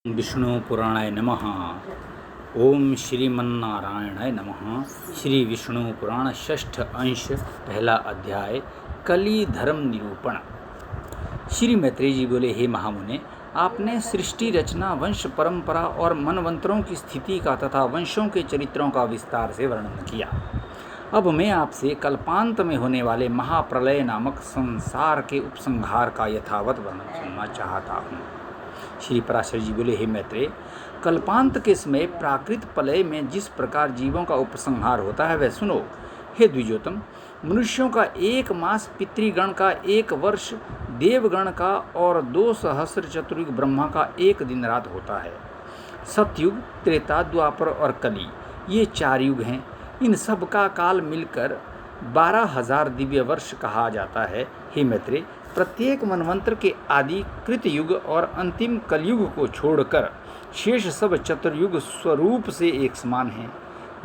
विष्णु पुराणाय नमः। ओम श्रीमन्नारायणाय नमः। श्री विष्णु पुराण षष्ठ अंश पहला अध्याय कली धर्म निरूपण। श्री मैत्रेय जी बोले, हे महामुने, आपने सृष्टि रचना, वंश परंपरा और मनवंतरों की स्थिति का तथा वंशों के चरित्रों का विस्तार से वर्णन किया। अब मैं आपसे कल्पांत में होने वाले महाप्रलय नामक संसार के उपसंहार का यथावत वर्णन सुनना चाहता हूँ। श्री पराशर जी बोले, हे मैत्रेय, कल्पांत के समय प्राकृत प्रलय में जिस प्रकार जीवों का उपसंहार होता है वह सुनो। हे द्विजोतम, मनुष्यों का 1 मास, पितृगण का 1 वर्ष, देवगण का और 2 सहस्र चतुर्युग ब्रह्मा का 1 दिन रात होता है। सतयुग, त्रेता, द्वापर और कली, ये 4 युग हैं। इन सब का काल मिलकर 12,000 दिव्य वर्ष कहा जाता है। हे मैत्रेय, प्रत्येक मनवंतर के आदि कृतयुग और अंतिम कलयुग को छोड़कर शेष सब चतुर्युग स्वरूप से एक समान हैं।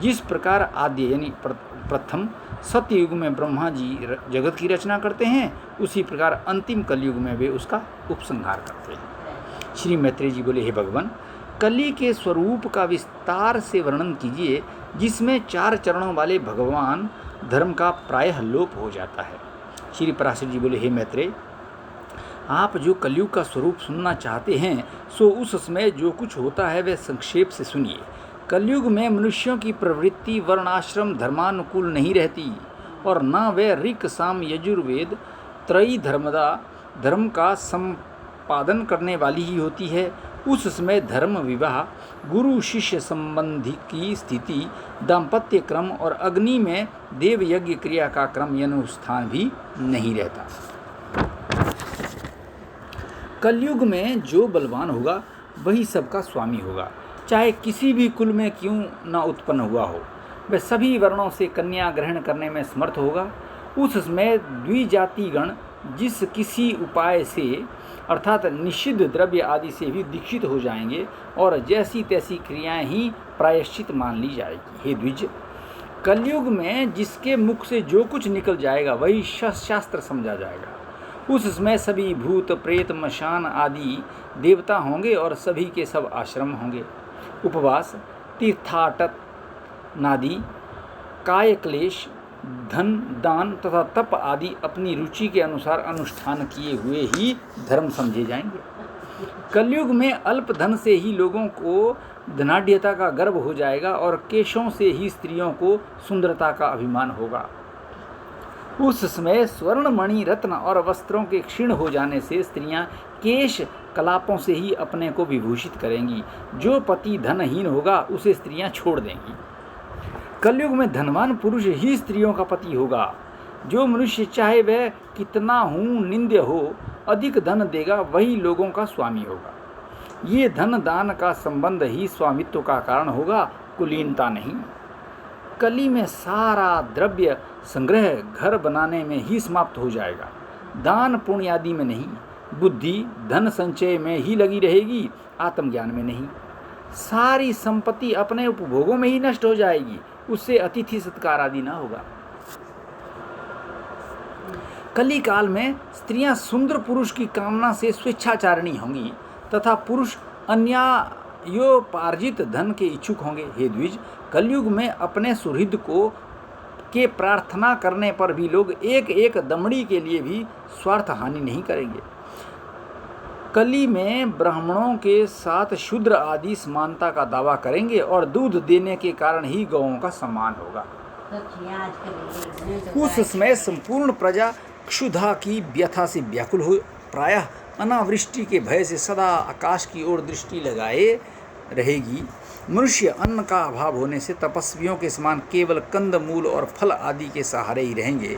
जिस प्रकार आद्य यानी प्रथम सतयुग में ब्रह्मा जी जगत की रचना करते हैं, उसी प्रकार अंतिम कलयुग में वे उसका उपसंहार करते हैं। श्री मैत्रेय जी बोले, हे भगवान, कली के स्वरूप का विस्तार से वर्णन कीजिए, जिसमें 4 चरणों वाले भगवान धर्म का प्रायः लोप हो जाता है। श्री पराशर जी बोले, हे मैत्रेय, आप जो कलयुग का स्वरूप सुनना चाहते हैं, सो उस समय जो कुछ होता है वह संक्षेप से सुनिए। कलयुग में मनुष्यों की प्रवृत्ति वर्णाश्रम धर्मानुकूल नहीं रहती, और न वे ऋक् साम यजुर्वेद त्रयी धर्म का संपादन करने वाली ही होती है। उस समय धर्म विवाह, गुरु शिष्य संबंधी की स्थिति, दाम्पत्य क्रम और अग्नि में देव यज्ञ क्रिया का क्रम अनुष्ठान भी नहीं रहता। कलयुग में जो बलवान होगा वही सबका स्वामी होगा, चाहे किसी भी कुल में क्यों न उत्पन्न हुआ हो। वह सभी वर्णों से कन्या ग्रहण करने में समर्थ होगा। उस समय द्विजातिगण जिस किसी उपाय से अर्थात निषिद्ध द्रव्य आदि से भी दीक्षित हो जाएंगे, और जैसी तैसी क्रियाएं ही प्रायश्चित मान ली जाएगी। हे द्विज, कलयुग में जिसके मुख से जो कुछ निकल जाएगा वही शास्त्र समझा जाएगा। उस समय सभी भूत प्रेत मशान आदि देवता होंगे और सभी के सब आश्रम होंगे। उपवास, तीर्थाटन नादि, काय क्लेश, धन दान तथा तप आदि अपनी रुचि के अनुसार अनुष्ठान किए हुए ही धर्म समझे जाएंगे। कलयुग में अल्प धन से ही लोगों को धनाढ्यता का गर्व हो जाएगा, और केशों से ही स्त्रियों को सुंदरता का अभिमान होगा। उस समय स्वर्ण मणि रत्न और वस्त्रों के क्षीण हो जाने से स्त्रियां केश कलापों से ही अपने को विभूषित करेंगी। जो पति धनहीन होगा उसे स्त्रियां छोड़ देंगी। कलयुग में धनवान पुरुष ही स्त्रियों का पति होगा। जो मनुष्य चाहे वह कितना निंद्य हो, अधिक धन देगा वही लोगों का स्वामी होगा। ये धन दान का संबंध ही स्वामित्व का कारण होगा, कुलीनता नहीं। कली में सारा द्रव्य संग्रह घर बनाने में ही समाप्त हो जाएगा, दान पुण्य आदि में नहीं। बुद्धि धन संचय में ही लगी रहेगी, आत्मज्ञान में नहीं। सारी संपत्ति अपने उपभोगों में ही नष्ट हो जाएगी, उससे अतिथि सत्कार आदि न होगा। कली काल में स्त्रियां सुंदर पुरुष की कामना से स्वेच्छाचारिणी होंगी, तथा पुरुष अन्यायोपार्जित धन के इच्छुक होंगे। हे द्विज, कलयुग में अपने सुहृद के प्रार्थना करने पर भी लोग एक एक दमड़ी के लिए भी स्वार्थ हानि नहीं करेंगे। कली में ब्राह्मणों के साथ शूद्र आदि समानता का दावा करेंगे, और दूध देने के कारण ही गौओं का सम्मान होगा। उस समय संपूर्ण प्रजा क्षुधा की व्यथा से व्याकुल हो, प्रायः अनावृष्टि के भय से सदा आकाश की ओर दृष्टि लगाए रहेगी। मनुष्य अन्न का अभाव होने से तपस्वियों के समान केवल कंद मूल और फल आदि के सहारे ही रहेंगे,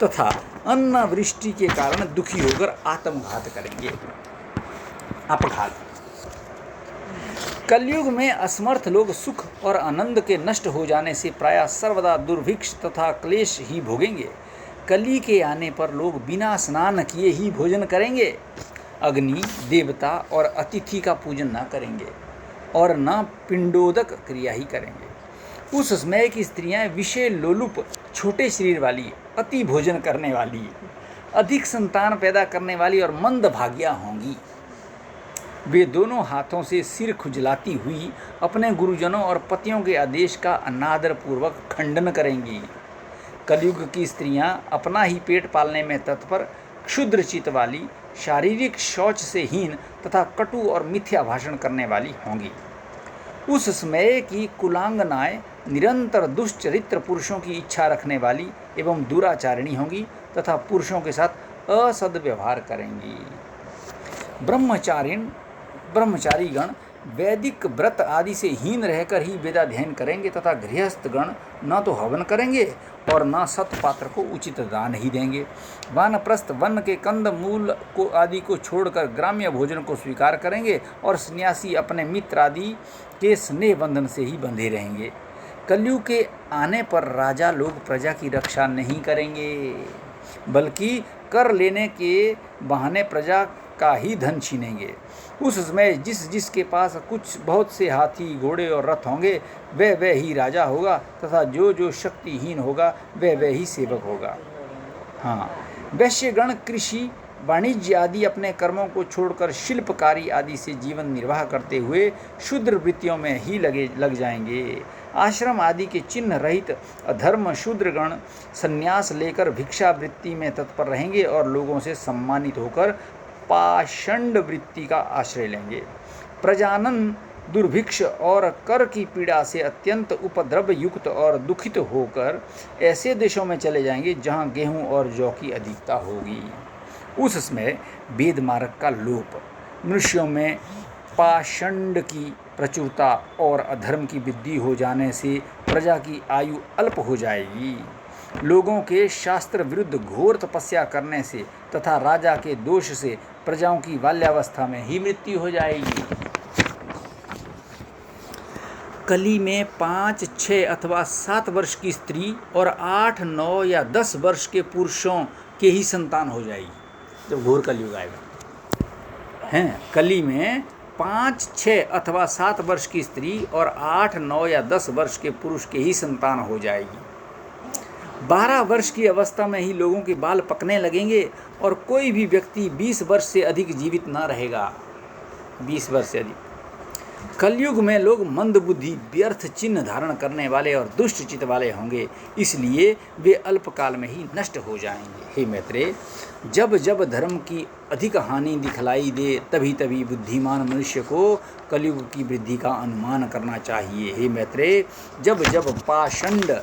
तथा अनावृष्टि के कारण दुखी होकर आत्मघात करेंगे। अपघात। कलयुग में असमर्थ लोग सुख और आनंद के नष्ट हो जाने से प्रायः सर्वदा दुर्भिक्ष तथा क्लेश ही भोगेंगे। कली के आने पर लोग बिना स्नान किए ही भोजन करेंगे, अग्नि देवता और अतिथि का पूजन न करेंगे, और न पिंडोदक क्रिया ही करेंगे। उस समय की स्त्रियां विषय लोलुप, छोटे शरीर वाली, अति भोजन करने वाली, अधिक संतान पैदा करने वाली और मंद भाग्या होंगी। वे दोनों हाथों से सिर खुजलाती हुई अपने गुरुजनों और पतियों के आदेश का अनादर पूर्वक खंडन करेंगी। कलयुग की स्त्रियां अपना ही पेट पालने में तत्पर, क्षुद्र चित्त वाली, शारीरिक शौच से हीन तथा कटु और मिथ्या भाषण करने वाली होंगी। उस समय की कुलांगनाएं निरंतर दुष्चरित्र पुरुषों की इच्छा रखने वाली एवं दुराचारिणी होंगी तथा पुरुषों के साथ असद्व्यवहार करेंगी। ब्रह्मचारीगण वैदिक व्रत आदि से हीन रहकर ही वेदाध्ययन करेंगे तथा गृहस्थगण न तो हवन करेंगे और न सतपात्र को उचित दान ही देंगे। वानप्रस्थ वन के कंद मूल को आदि को छोड़कर ग्राम्य भोजन को स्वीकार करेंगे और सन्यासी अपने मित्र आदि के स्नेह बंधन से ही बंधे रहेंगे। कलयुग के आने पर राजा लोग प्रजा की रक्षा नहीं करेंगे, बल्कि कर लेने के बहाने प्रजा का ही धन छीनेंगे। उस समय जिसके पास कुछ बहुत से हाथी, घोड़े और रथ होंगे वह ही राजा होगा तथा जो शक्तिहीन होगा वह ही सेवक होगा। हाँ, वैश्यगण कृषि, वाणिज्य आदि अपने कर्मों को छोड़कर शिल्पकारी आदि से जीवन निर्वाह करते हुए शूद्र वृत्तियों में ही लग जाएंगे। आश्रम आदि के चिन्ह रहित अधर्म शूद्रगण संन्यास लेकर भिक्षा वृत्ति में तत्पर रहेंगे और लोगों से सम्मानित होकर पाषंड वृत्ति का आश्रय लेंगे। प्रजानन दुर्भिक्ष और कर की पीड़ा से अत्यंत उपद्रव युक्त और दुखित होकर ऐसे देशों में चले जाएंगे जहां गेहूं और जौ की अधिकता होगी। उस समय वेद मार्ग का लोप, मनुष्यों में पाषंड की प्रचुरता और अधर्म की वृद्धि हो जाने से प्रजा की आयु अल्प हो जाएगी। लोगों के शास्त्र विरुद्ध घोर तपस्या करने से तथा राजा के दोष से प्रजाओं की बाल्यावस्था में ही मृत्यु हो जाएगी। कली में 5, 6 अथवा 7 वर्ष की स्त्री और 8, 9 या 10 वर्ष के पुरुषों के ही संतान हो जाएगी जब घोर कलयुग आएगा। हैं, कली में 5, 6 अथवा 7 वर्ष की स्त्री और 8, 9 या 10 वर्ष के पुरुष के ही संतान हो जाएगी। 12 वर्ष की अवस्था में ही लोगों के बाल पकने लगेंगे और कोई भी व्यक्ति 20 वर्ष से अधिक जीवित न रहेगा। 20 वर्ष से अधिक। कलयुग में लोग मंद बुद्धि, व्यर्थ चिन्ह धारण करने वाले और दुष्ट चित्त वाले होंगे, इसलिए वे अल्पकाल में ही नष्ट हो जाएंगे। हे मैत्रेय, जब जब धर्म की अधिक हानि दिखलाई दे तभी बुद्धिमान मनुष्य को कलयुग की वृद्धि का अनुमान करना चाहिए। हे मैत्रेय, जब जब पाषंड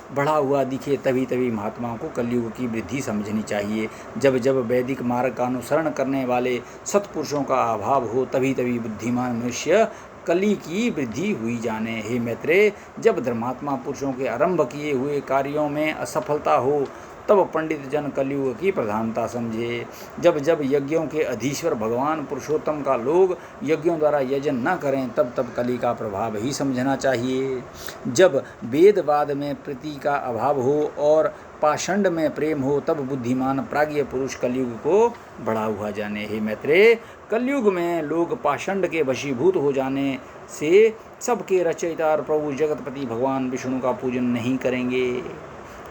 बढ़ा हुआ दिखे तभी महात्माओं को कलयुग की वृद्धि समझनी चाहिए। जब जब वैदिक मार्ग का अनुसरण करने वाले सत्पुरुषों का अभाव हो तभी बुद्धिमान मनुष्य कली की वृद्धि हुई जाने। हे मैत्रेय, जब धर्मात्मा पुरुषों के आरंभ किए हुए कार्यों में असफलता हो तब पंडित जन कलयुग की प्रधानता समझे। जब जब यज्ञों के अधीश्वर भगवान पुरुषोत्तम का लोग यज्ञों द्वारा यजन न करें तब कली का प्रभाव ही समझना चाहिए। जब वेदवाद में प्रीति का अभाव हो और पाषंड में प्रेम हो तब बुद्धिमान प्राज्ञ पुरुष कलयुग को बढ़ा हुआ जाने। हे मैत्रेय, कलयुग में लोग पाषंड के वशीभूत हो जाने से सबके रचयिता और प्रभु जगतपति भगवान विष्णु का पूजन नहीं करेंगे।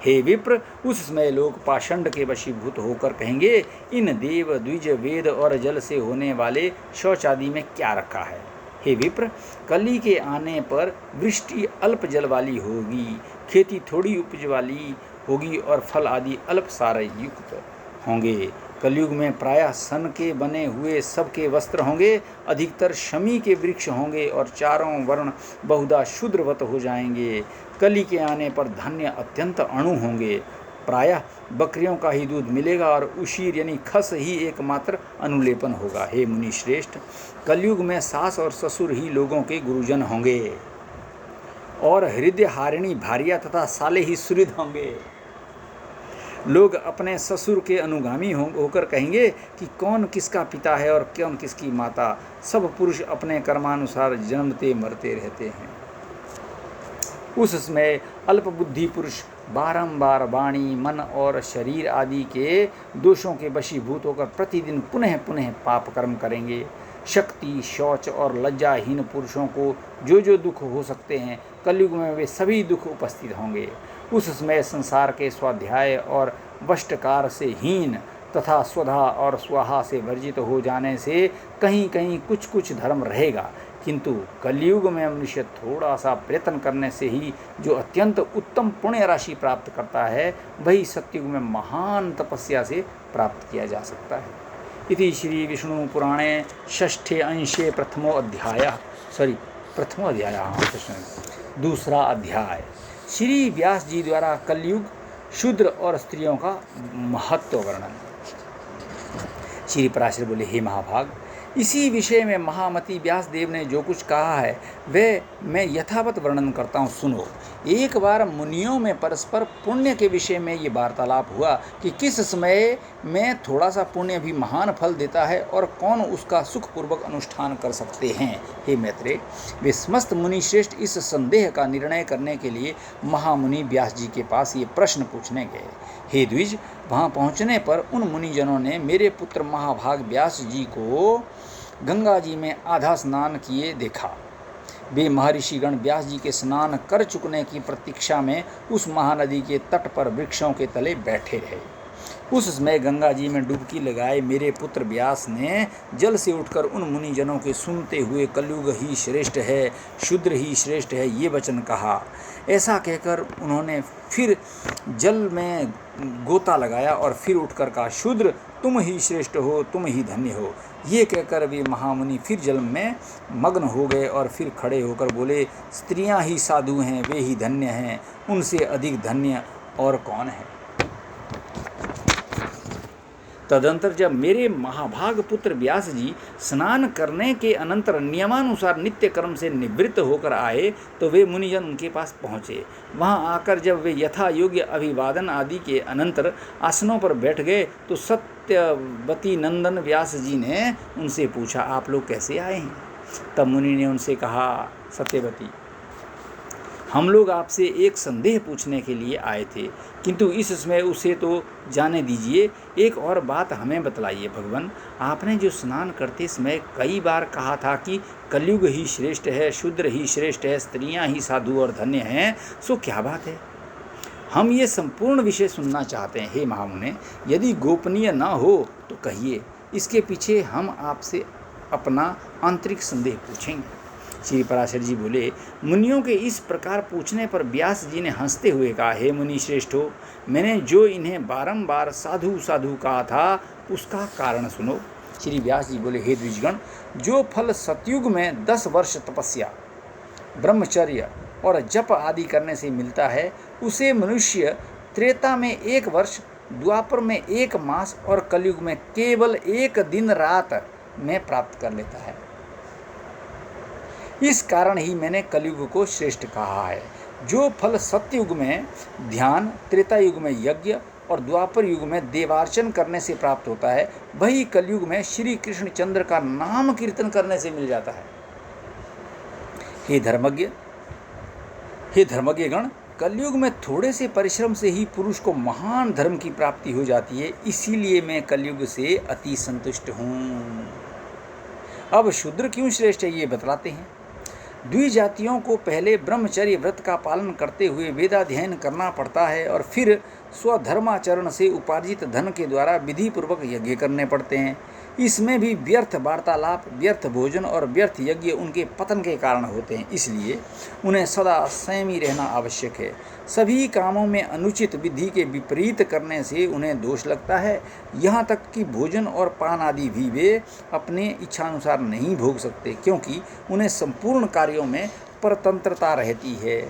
हे विप्र, उस समय लोग पाषंड के वशीभूत होकर कहेंगे, इन देव, द्विज, वेद और जल से होने वाले शौच आदि में क्या रखा है। हे विप्र, कली के आने पर वृष्टि अल्प जल वाली होगी, खेती थोड़ी उपज वाली होगी और फल आदि अल्प सार युक्त होंगे। कलयुग में प्रायः सन के बने हुए सबके वस्त्र होंगे, अधिकतर शमी के वृक्ष होंगे और चारों वर्ण बहुधा शूद्रवत हो जाएंगे। कली के आने पर धान्य अत्यंत अणु होंगे, प्रायः बकरियों का ही दूध मिलेगा और उशीर यानी खस ही एकमात्र अनुलेपन होगा। हे मुनि श्रेष्ठ, कलयुग में सास और ससुर ही लोगों के गुरुजन होंगे और हृदय हारिणी भार्या तथा साले ही सुहृद होंगे। लोग अपने ससुर के अनुगामी होकर कहेंगे कि कौन किसका पिता है और कौन किसकी माता। सब पुरुष अपने कर्मानुसार जन्मते मरते रहते हैं। उस समय अल्पबुद्धि पुरुष बारंबार वाणी, मन और शरीर आदि के दोषों के वशीभूत होकर प्रतिदिन पुनः पुनः पाप कर्म करेंगे। शक्ति, शौच और लज्जाहीन पुरुषों को जो दुख हो सकते हैं कलयुग में वे सभी दुख उपस्थित होंगे। उस समय संसार के स्वाध्याय और वष्टकार से हीन तथा स्वधा और स्वाहा से वर्जित हो जाने से कहीं कहीं कुछ कुछ धर्म रहेगा, किंतु कलयुग में मनुष्य थोड़ा सा प्रयत्न करने से ही जो अत्यंत उत्तम पुण्य राशि प्राप्त करता है, वही सत्युग में महान तपस्या से प्राप्त किया जा सकता है। इति श्री विष्णु पुराणे षष्ठे अंशे प्रथमो अध्याय दूसरा अध्याय श्री व्यास जी द्वारा कलयुग, शूद्र और स्त्रियों का महत्व वर्णन। श्री पराशर बोले, हे महाभाग, इसी विषय में महामति व्यास देव ने जो कुछ कहा है वह मैं यथावत वर्णन करता हूँ, सुनो। एक बार मुनियों में परस्पर पुण्य के विषय में ये वार्तालाप हुआ कि किस समय में थोड़ा सा पुण्य भी महान फल देता है और कौन उसका सुखपूर्वक अनुष्ठान कर सकते हैं। हे मैत्रेय, वे समस्त मुनि श्रेष्ठ इस संदेह का निर्णय करने के लिए महामुनि व्यास जी के पास ये प्रश्न पूछने गए। हे द्विज, वहाँ पहुँचने पर उन मुनिजनों ने मेरे पुत्र महाभाग व्यास जी को गंगा जी में आधा स्नान किए देखा। वे महर्षिगण व्यास जी के स्नान कर चुकने की प्रतीक्षा में उस महानदी के तट पर वृक्षों के तले बैठे रहे। उस समय गंगा जी में डुबकी लगाए मेरे पुत्र व्यास ने जल से उठकर उन मुनिजनों के सुनते हुए कलयुग ही श्रेष्ठ है, शूद्र ही श्रेष्ठ है, ये वचन कहा। ऐसा कहकर उन्होंने फिर जल में गोता लगाया और फिर उठकर कहा, शूद्र तुम ही श्रेष्ठ हो, तुम ही धन्य हो। ये कहकर वे महामुनि फिर जल में मग्न हो गए और फिर खड़े होकर बोले, स्त्रियां ही साधु हैं, वे ही धन्य हैं, उनसे अधिक धन्य और कौन है। तदंतर जब मेरे महाभाग पुत्र व्यास जी स्नान करने के अनंतर नियमानुसार नित्य कर्म से निवृत्त होकर आए तो वे मुनिजन उनके पास पहुँचे। वहाँ आकर जब वे यथा योग्य अभिवादन आदि के अनंतर आसनों पर बैठ गए तो सत्यवती नंदन व्यास जी ने उनसे पूछा, आप लोग कैसे आए हैं। तब मुनि ने उनसे कहा, सत्यवती, हम लोग आपसे एक संदेह पूछने के लिए आए थे, किंतु इस समय उसे तो जाने दीजिए। एक और बात हमें बतलाइए भगवान, आपने जो स्नान करते समय कई बार कहा था कि कलयुग ही श्रेष्ठ है, शूद्र ही श्रेष्ठ है, स्त्रियां ही साधु और धन्य हैं, सो क्या बात है। हम ये संपूर्ण विषय सुनना चाहते हैं। हे महामुने, यदि गोपनीय न हो तो कहिए, इसके पीछे हम आपसे अपना आंतरिक संदेह पूछेंगे। श्री पराशर जी बोले, मुनियों के इस प्रकार पूछने पर व्यास जी ने हंसते हुए कहा, हे मुनि श्रेष्ठो, मैंने जो इन्हें बारंबार साधु साधु कहा था उसका कारण सुनो। श्री व्यास जी बोले, हे द्विजगण, जो फल सतयुग में 10 वर्ष तपस्या, ब्रह्मचर्य और जप आदि करने से मिलता है, उसे मनुष्य त्रेता में 1 वर्ष, द्वापर में 1 मास और कलयुग में केवल 1 दिन रात में प्राप्त कर लेता है। इस कारण ही मैंने कलयुग को श्रेष्ठ कहा है। जो फल सत्ययुग में ध्यान, त्रेता युग में यज्ञ और द्वापर युग में देवार्चन करने से प्राप्त होता है, वही कलयुग में श्री कृष्ण चंद्र का नाम कीर्तन करने से मिल जाता है। हे धर्मज्ञ गण, कलयुग में थोड़े से परिश्रम से ही पुरुष को महान धर्म की प्राप्ति हो जाती है, इसीलिए मैं कलयुग से अति संतुष्ट हूँ। अब शूद्र क्यों श्रेष्ठ है ये बतलाते हैं। द्विजातियों को पहले ब्रह्मचर्य व्रत का पालन करते हुए वेदाध्ययन करना पड़ता है और फिर स्वधर्माचरण से उपार्जित धन के द्वारा विधि पूर्वक यज्ञ करने पड़ते हैं। इसमें भी व्यर्थ वार्तालाप, व्यर्थ भोजन और व्यर्थ यज्ञ उनके पतन के कारण होते हैं, इसलिए उन्हें सदा संयमी रहना आवश्यक है। सभी कामों में अनुचित विधि के विपरीत करने से उन्हें दोष लगता है। यहाँ तक कि भोजन और पान आदि भी वे अपने इच्छानुसार नहीं भोग सकते, क्योंकि उन्हें संपूर्ण कार्यों में परतंत्रता रहती है।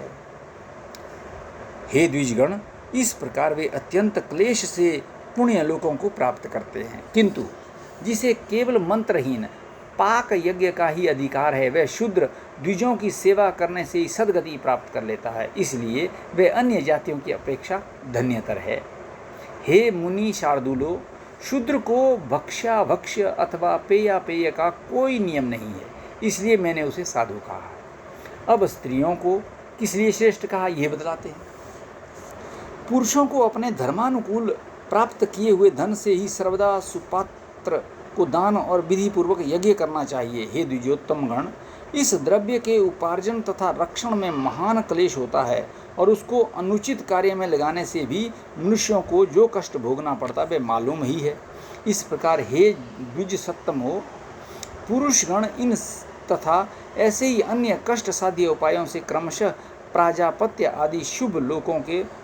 हे द्विजगण, इस प्रकार वे अत्यंत क्लेश से पुण्य लोकों को प्राप्त करते हैं, किंतु जिसे केवल मंत्रहीन पाक यज्ञ का ही अधिकार है, वह शूद्र द्विजों की सेवा करने से ही सद्गति प्राप्त कर लेता है, इसलिए वे अन्य जातियों की अपेक्षा धन्यतर है। हे मुनि शार्दूलो, शूद्र को भक्ष्य अथवा पेय का कोई नियम नहीं है, इसलिए मैंने उसे साधु कहा है। अब स्त्रियों को किस लिए श्रेष्ठ कहा यह बतलाते हैं। पुरुषों को अपने धर्मानुकूल प्राप्त किए हुए धन से ही सर्वदा सुपात्र को दान और विधि पूर्वक यज्ञ करना चाहिए। हे द्विजोत्तम गण, इस द्रव्य के उपार्जन तथा रक्षण में महान क्लेश होता है और उसको अनुचित कार्य में लगाने से भी मनुष्यों को जो कष्ट भोगना पड़ता वे मालूम ही है। इस प्रकार हे द्विज सत्तमो, पुरुषगण इन तथा ऐसे ही अन्य कष्ट साध्य उपायों से क्रमशः प्राजापत्य आदि शुभ लोकों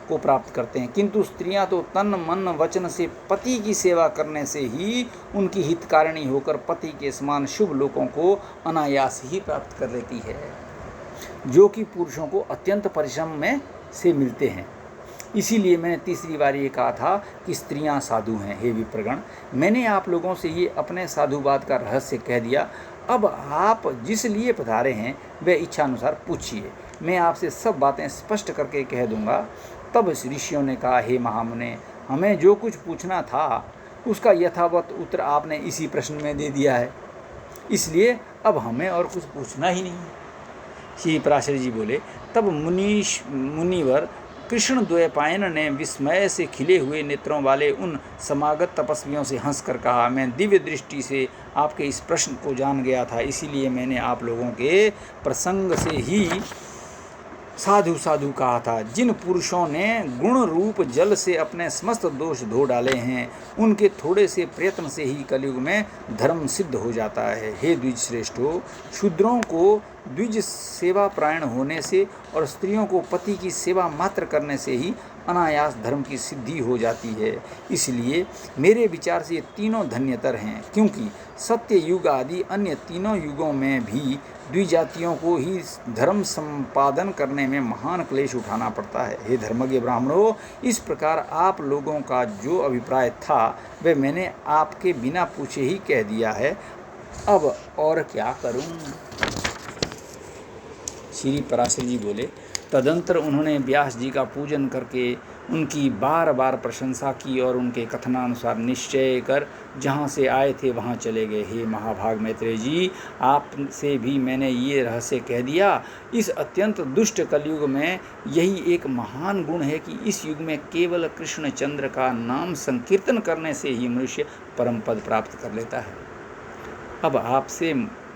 को प्राप्त करते हैं, किंतु स्त्रियां तो तन मन वचन से पति की सेवा करने से ही उनकी हितकारिणी होकर पति के समान शुभ लोकों को अनायास ही प्राप्त कर लेती है, जो कि पुरुषों को अत्यंत परिश्रम में से मिलते हैं। इसीलिए मैंने तीसरी बार ये कहा था कि स्त्रियां साधु हैं। हे विप्रगण, मैंने आप लोगों से ये अपने साधुवाद का रहस्य कह दिया। अब आप जिस लिए पधारे हैं वह इच्छा अनुसार पूछिए, मैं आपसे सब बातें स्पष्ट करके कह दूंगा। तब ऋषियों ने कहा, हे महामुने, हमें जो कुछ पूछना था उसका यथावत उत्तर आपने इसी प्रश्न में दे दिया है, इसलिए अब हमें और कुछ पूछना ही नहीं है। श्री पराशर जी बोले, तब मुनिवर कृष्ण द्वैपायन ने विस्मय से खिले हुए नेत्रों वाले उन समागत तपस्वियों से हंसकर कहा, मैं दिव्य दृष्टि से आपके इस प्रश्न को जान गया था, इसीलिए मैंने आप लोगों के प्रसंग से ही साधु साधु कहा था। जिन पुरुषों ने गुण रूप जल से अपने समस्त दोष धो डाले हैं, उनके थोड़े से प्रयत्न से ही कलयुग में धर्म सिद्ध हो जाता है। हे द्विज श्रेष्ठो, शूद्रों को द्विज सेवा प्रायण होने से और स्त्रियों को पति की सेवा मात्र करने से ही अनायास धर्म की सिद्धि हो जाती है। इसलिए मेरे विचार से ये तीनों धन्यतर हैं, क्योंकि सत्य युग आदि अन्य तीनों युगों में भी द्विजातियों को ही धर्म संपादन करने में महान क्लेश उठाना पड़ता है। हे धर्मज्ञ ब्राह्मणों, इस प्रकार आप लोगों का जो अभिप्राय था वह मैंने आपके बिना पूछे ही कह दिया है। अब और क्या करूं? श्री पराशर जी बोले, तदंतर उन्होंने व्यास जी का पूजन करके उनकी बार बार प्रशंसा की और उनके कथनानुसार निश्चय कर जहाँ से आए थे वहाँ चले गए। हे महाभाग मैत्रेय जी, आपसे भी मैंने ये रहस्य कह दिया। इस अत्यंत दुष्ट कलयुग में यही एक महान गुण है कि इस युग में केवल कृष्णचंद्र का नाम संकीर्तन करने से ही मनुष्य परम पद प्राप्त कर लेता है। अब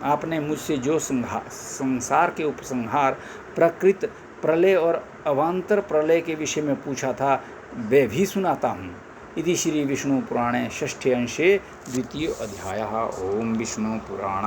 आपने मुझसे जो संसार के उपसंहार, प्रकृत प्रलय और अवान्तर प्रलय के विषय में पूछा था वह भी सुनाता हूँ। इति श्री विष्णु पुराणे षष्ठे अंशे 2 अध्यायः। ओम विष्णु पुराण।